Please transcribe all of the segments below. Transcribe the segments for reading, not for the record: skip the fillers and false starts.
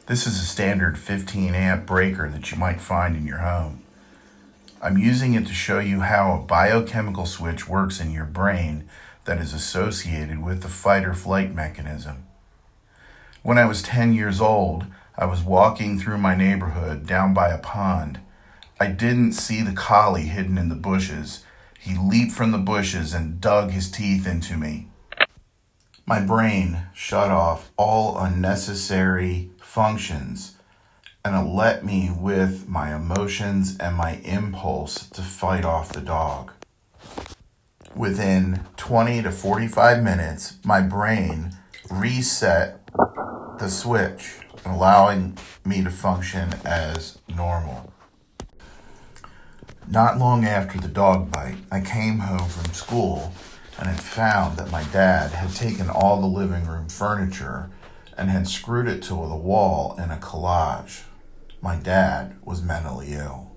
This is a standard 15 amp breaker that you might find in your home. I'm using it to show you how a biochemical switch works in your brain that is associated with the fight or flight mechanism. When I was 10 years old, I was walking through my neighborhood down by a pond. I didn't see the collie hidden in the bushes. He leaped from the bushes and dug his teeth into me. My brain shut off all unnecessary functions and it let me with my emotions and my impulse to fight off the dog. Within 20 to 45 minutes, my brain reset the switch, allowing me to function as normal. Not long after the dog bite, I came home from school and had found that my dad had taken all the living room furniture and had screwed it to the wall in a collage. My dad was mentally ill.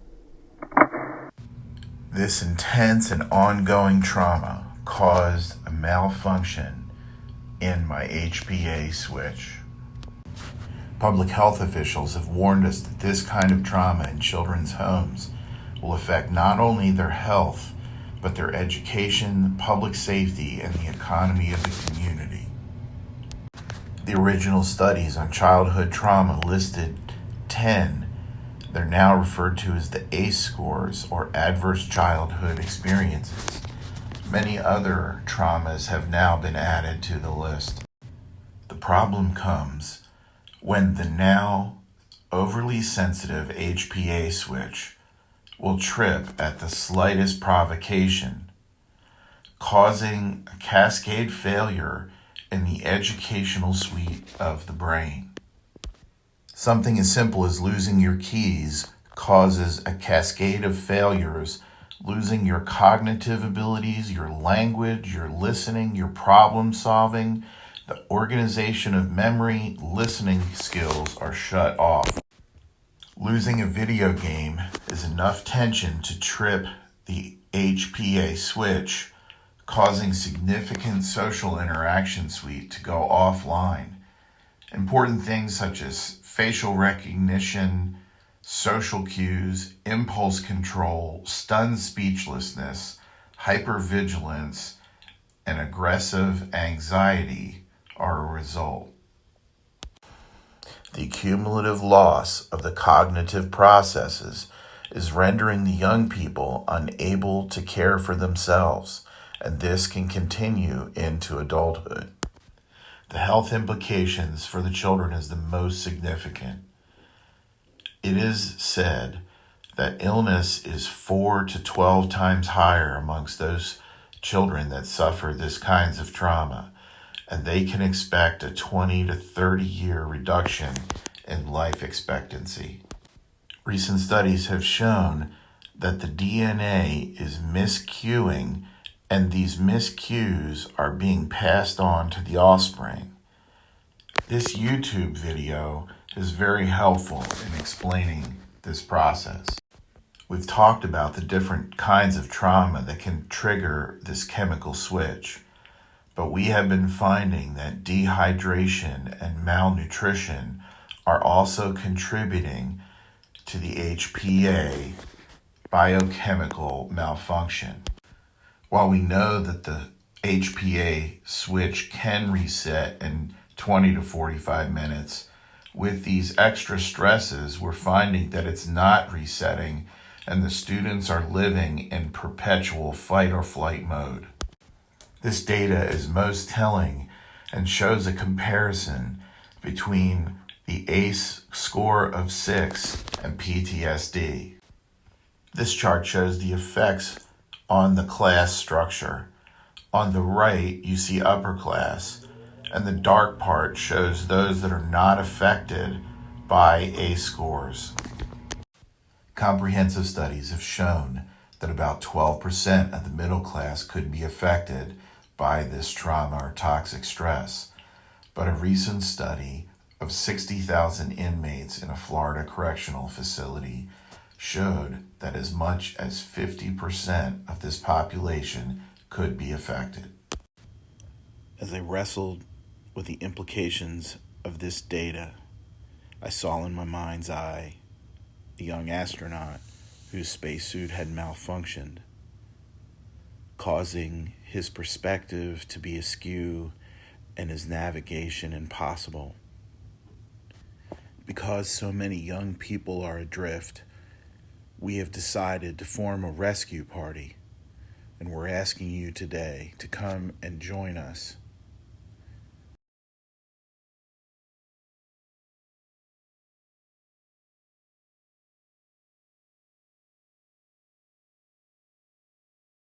This intense and ongoing trauma caused a malfunction in my HPA switch. Public health officials have warned us that this kind of trauma in children's homes will affect not only their health, but their education, public safety, and the economy of the community. The original studies on childhood trauma listed 10. They're now referred to as the ACE scores, or adverse childhood experiences. Many other traumas have now been added to the list. The problem comes when the now overly sensitive HPA switch will trip at the slightest provocation, causing a cascade failure in the educational suite of the brain. Something as simple as losing your keys causes a cascade of failures, losing your cognitive abilities, your language, your listening, your problem solving, the organization of memory, listening skills are shut off. Losing a video game is enough tension to trip the HPA switch, causing significant social interaction suite to go offline. Important things such as facial recognition, social cues, impulse control, stunned speechlessness, hypervigilance, and aggressive anxiety are a result. The cumulative loss of the cognitive processes is rendering the young people unable to care for themselves, and this can continue into adulthood. The health implications for the children is the most significant. It is said that illness is 4 to 12 times higher amongst those children that suffer this kinds of trauma, and they can expect a 20 to 30 year reduction in life expectancy. Recent studies have shown that the DNA is miscuing, and these miscues are being passed on to the offspring. This YouTube video is very helpful in explaining this process. We've talked about the different kinds of trauma that can trigger this chemical switch, but we have been finding that dehydration and malnutrition are also contributing to the HPA biochemical malfunction. While we know that the HPA switch can reset in 20 to 45 minutes, with these extra stresses, we're finding that it's not resetting and the students are living in perpetual fight or flight mode. This data is most telling and shows a comparison between the ACE score of 6 and PTSD. This chart shows the effects on the class structure. On the right, you see upper class, and the dark part shows those that are not affected by ACE scores. Comprehensive studies have shown that about 12% of the middle class could be affected by this trauma or toxic stress. But a recent study of 60,000 inmates in a Florida correctional facility showed that as much as 50% of this population could be affected. As I wrestled with the implications of this data, I saw in my mind's eye a young astronaut whose spacesuit had malfunctioned, causing his perspective to be askew and his navigation impossible. Because so many young people are adrift, we have decided to form a rescue party, and we're asking you today to come and join us